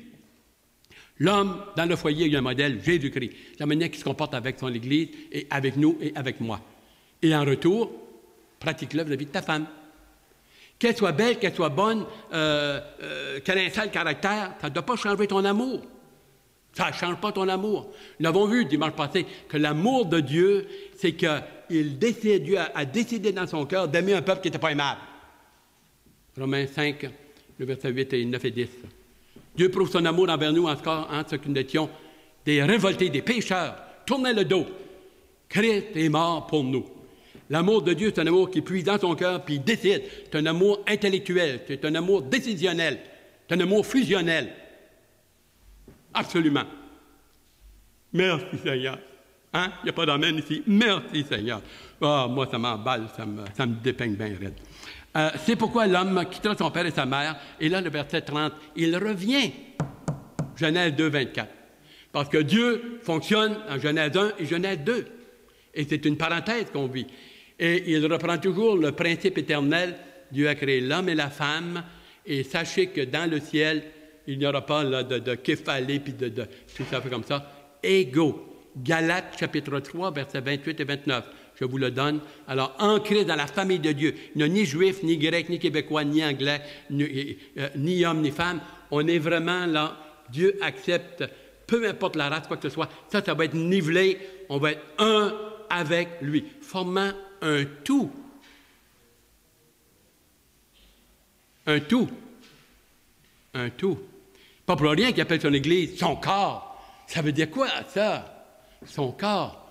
L'homme, dans le foyer, il y a un modèle, Jésus-Christ. La manière qu'il se comporte avec son Église, et avec nous, et avec moi. Et en retour, pratique-le vis-à-vis de ta femme. Qu'elle soit belle, qu'elle soit bonne, qu'elle ait un sale caractère, ça ne doit pas changer ton amour. Ça ne change pas ton amour. Nous l'avons vu dimanche passé, que l'amour de Dieu, c'est que Dieu a décidé dans son cœur d'aimer un peuple qui n'était pas aimable. Romains 5, le verset 8 et 9 et 10. Dieu prouve son amour envers nous en ce que nous étions des révoltés, des pécheurs, tournait le dos. Christ est mort pour nous. L'amour de Dieu, c'est un amour qui puise dans son cœur puis il décide. C'est un amour intellectuel, c'est un amour décisionnel, c'est un amour fusionnel. Absolument. Merci Seigneur. Hein? Il n'y a pas d'amen ici. Merci Seigneur. Ah, moi, ça m'emballe, ça me dépeigne bien raide. C'est pourquoi l'homme quittera son père et sa mère. Et là, le verset 30, il revient. Genèse 2, 24. Parce que Dieu fonctionne en Genèse 1 et Genèse 2. Et c'est une parenthèse qu'on vit. Et il reprend toujours le principe éternel. Dieu a créé l'homme et la femme. Et sachez que dans le ciel, il n'y aura pas là, de képhalé puis de tout ça fait comme ça. Égaux. Galates, chapitre 3, versets 28 et 29. Je vous le donne. Alors, ancré dans la famille de Dieu. Il n'y a ni juif, ni grec, ni québécois, ni anglais, ni homme, ni femme. On est vraiment là. Dieu accepte, peu importe la race, quoi que ce soit. Ça va être nivelé. On va être un avec lui, formant un tout. Un tout. Un tout. Pas pour rien qu'il appelle son Église son corps. Ça veut dire quoi, ça? Son corps.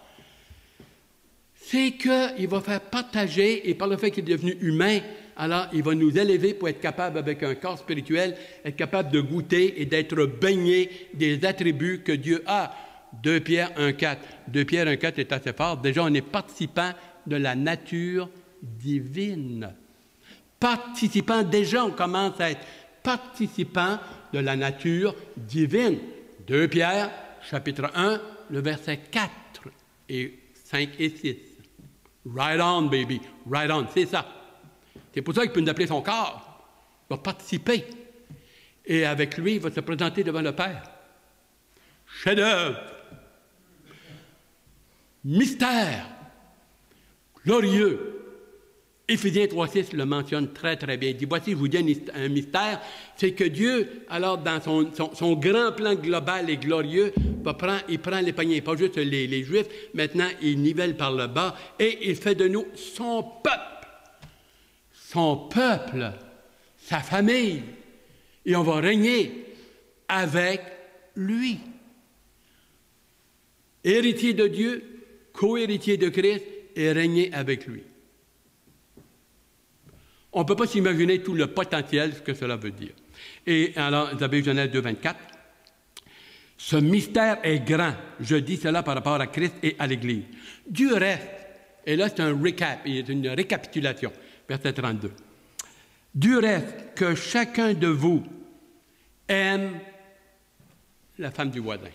C'est qu'il va faire partager, et par le fait qu'il est devenu humain, alors il va nous élever pour être capable, avec un corps spirituel, être capable de goûter et d'être baigné des attributs que Dieu a. 2 Pierre 1,4. 2 Pierre 1,4 est assez fort. Déjà, on est participant de la nature divine. Participant, déjà, on commence à être participant de la nature divine. 2 Pierre, chapitre 1, le verset 4 et 5 et 6. Right on, baby. Right on, c'est ça. C'est pour ça qu'il peut nous appeler son corps. Il va participer. Et avec lui, il va se présenter devant le Père. Chef-d'œuvre. Mystère. Glorieux. Éphésiens 3,6 le mentionne très, très bien. Il dit, voici, je vous dis un mystère, c'est que Dieu, alors, dans son grand plan global et glorieux, il prend les païens, pas juste les Juifs, maintenant, il nivelle par le bas, et il fait de nous son peuple. Son peuple, sa famille. Et on va régner avec lui. Héritier de Dieu, co-héritier de Christ, et régner avec lui. On ne peut pas s'imaginer tout le potentiel, ce que cela veut dire. Et alors, vous avez Genèse 2, 24. Ce mystère est grand. Je dis cela par rapport à Christ et à l'Église. Dieu reste, et là c'est un recap, une récapitulation, verset 32. Dieu reste que chacun de vous aime la femme du voisin.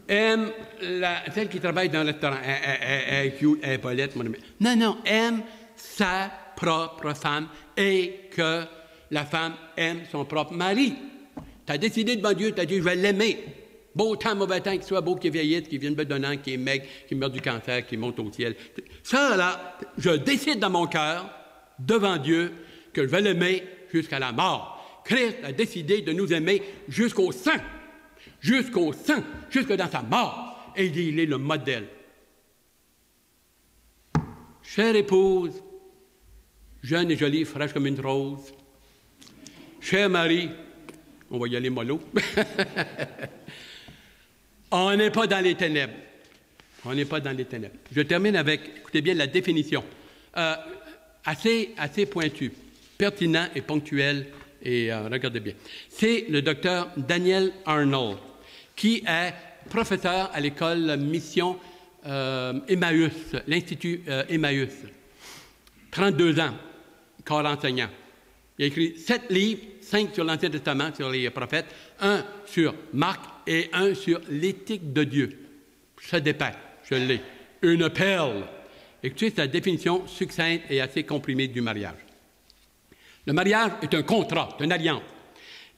Aime celle qui travaille dans le restaurant. Elle est cute, elle est polite, mon ami. Non, aime sa propre femme et que la femme aime son propre mari. Tu as décidé devant Dieu, tu as dit, je vais l'aimer. Beau temps, mauvais temps, qu'il soit beau, qu'il vieillisse, qu'il vienne bedonnant, qu'il est maigre, qu'il meurt du cancer, qu'il monte au ciel. Ça, là, je décide dans mon cœur, devant Dieu, que je vais l'aimer jusqu'à la mort. Christ a décidé de nous aimer jusqu'au sang. jusqu'au sang, jusque dans sa mort. Et il dit, il est le modèle. Chère épouse, jeune et jolie, fraîche comme une rose. Cher mari, on va y aller mollo. On n'est pas dans les ténèbres. On n'est pas dans les ténèbres. Je termine avec, écoutez bien, la définition. Assez pointue, pertinent et ponctuel. Et regardez bien. C'est le docteur Daniel Arnold, qui est professeur à l'école Mission Emmaüs, l'Institut Emmaüs. 32 ans, corps enseignant. Il a écrit 7 livres, 5 sur l'Ancien Testament, sur les prophètes, 1 sur Marc et 1 sur l'éthique de Dieu. Ça dépend, je l'ai. Une perle. Écoutez, c'est la définition succincte et assez comprimée du mariage. Le mariage est un contrat, c'est une alliance.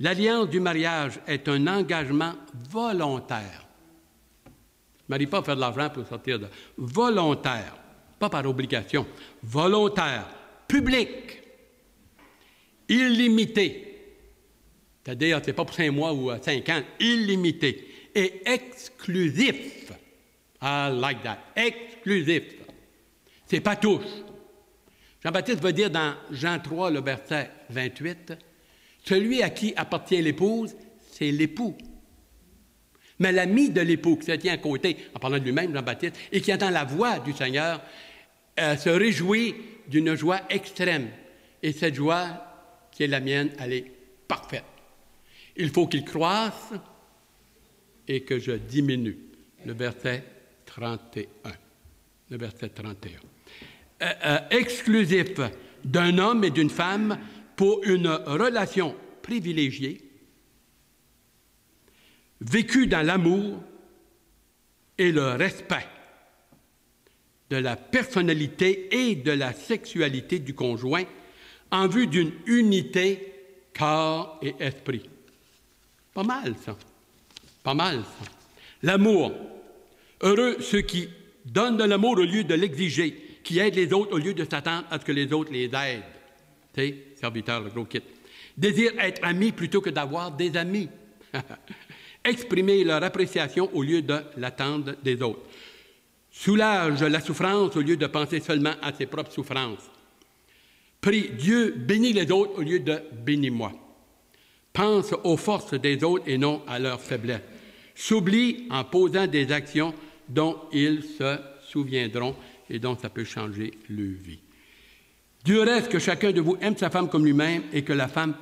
L'alliance du mariage est un engagement volontaire. Ne marie pas pour faire de l'argent pour sortir de... Volontaire, pas par obligation. Volontaire, public, illimité. C'est-à-dire, ce n'est pas pour 5 mois ou 5 ans, illimité. Et exclusif. I like that. Exclusif. C'est pas tous. Jean-Baptiste va dire dans Jean 3, le verset 28, « Celui à qui appartient l'épouse, c'est l'époux. Mais l'ami de l'époux qui se tient à côté, en parlant de lui-même, Jean-Baptiste, et qui entend la voix du Seigneur, se réjouit d'une joie extrême. Et cette joie qui est la mienne, elle est parfaite. Il faut qu'il croisse et que je diminue. » Le verset 31. Le verset 31. Exclusif d'un homme et d'une femme pour une relation privilégiée, vécue dans l'amour et le respect de la personnalité et de la sexualité du conjoint en vue d'une unité corps et esprit. Pas mal, ça. Pas mal, ça. L'amour. Heureux ceux qui donnent de l'amour au lieu de l'exiger, qui aident les autres au lieu de s'attendre à ce que les autres les aident. Tu sais, serviteur, le gros kit. Désirent être amis plutôt que d'avoir des amis. Exprimer leur appréciation au lieu de l'attendre des autres. Soulage la souffrance au lieu de penser seulement à ses propres souffrances. Prie Dieu, bénis les autres au lieu de bénis-moi. Pense aux forces des autres et non à leurs faiblesses. S'oublie en posant des actions dont ils se souviendront et dont ça peut changer leur vie. Dieu reste que chacun de vous aime sa femme comme lui-même et que la femme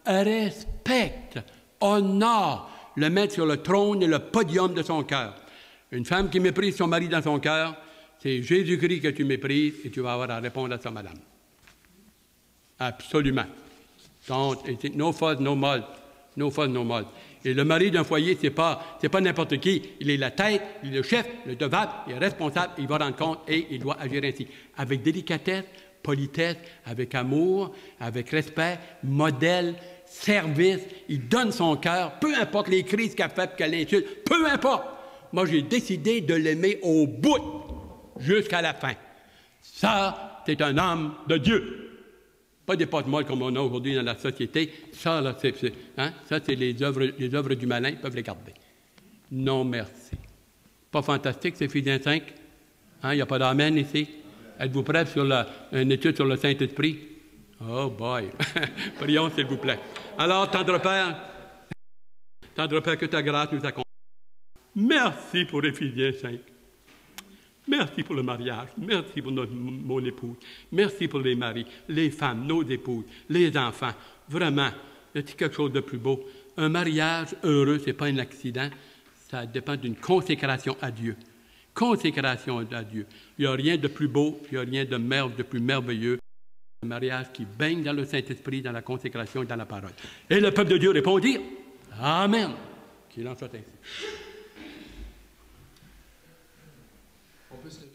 respecte, honore, le mette sur le trône et le podium de son cœur. Une femme qui méprise son mari dans son cœur, c'est Jésus-Christ que tu méprises et tu vas avoir à répondre à ça, madame. Absolument. Donc, no fuss, no mold. No fuss, no mold. Et le mari d'un foyer, c'est pas n'importe qui. Il est la tête, il est le chef, le devable, il est responsable, il va rendre compte et il doit agir ainsi. Avec délicatesse, politesse, avec amour, avec respect, modèle, service. Il donne son cœur, peu importe les crises qu'elle fait, qu'elle insulte, peu importe. Moi, j'ai décidé de l'aimer au bout, jusqu'à la fin. Ça, c'est un homme de Dieu. Pas des potes-molles comme on a aujourd'hui dans la société. Ça, là, ça, c'est les œuvres du malin, ils peuvent les garder. Non, merci. Pas fantastique, c'est Philippiens 5? Il n'y a pas d'amen ici? Êtes-vous prêts sur une étude sur le Saint-Esprit? Oh boy! Prions, s'il vous plaît. Alors, tendre Père, que ta grâce nous accompagne. Merci pour Éphésiens 5. Merci pour le mariage. Merci pour mon épouse. Merci pour les maris, les femmes, nos épouses, les enfants. Vraiment, c'est quelque chose de plus beau. Un mariage heureux, ce n'est pas un accident. Ça dépend d'une consécration à Dieu. Consécration à Dieu. Il n'y a rien de plus beau, il n'y a rien de plus merveilleux. Un mariage qui baigne dans le Saint-Esprit, dans la consécration et dans la parole. Et le peuple de Dieu répondit, Amen. Qu'il en soit ainsi. On peut se lever.